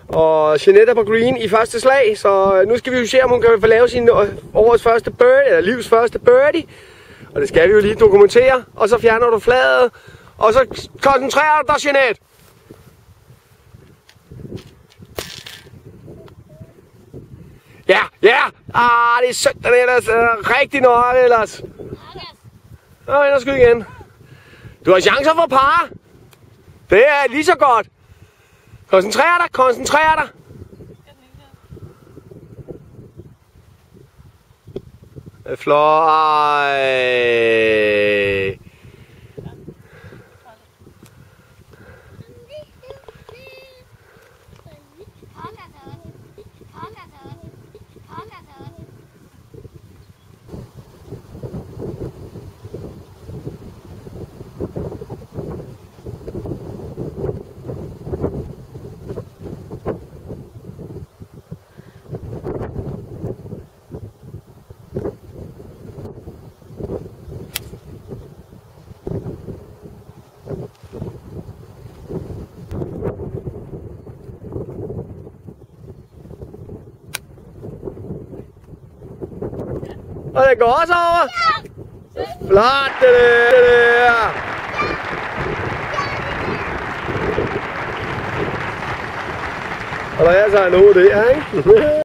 Og Jeanette er på green i første slag, så nu skal vi jo se, om hun kan få lavet sin årets første birdie, eller livs første birdie. Og det skal vi jo lige dokumentere. Og så fjerner du flaget, og så koncentrerer du dig, Jeanette. Ja, ja! Det er sødt, den ellers. Rigtig nok ellers. Nå, ind og skyde igen. Du har chancer for par. Det er lige så godt. Koncentrer dig, koncentrer dig. Flot. Og det går også over. Flot det der. Og der er altså en hoved der, ikke?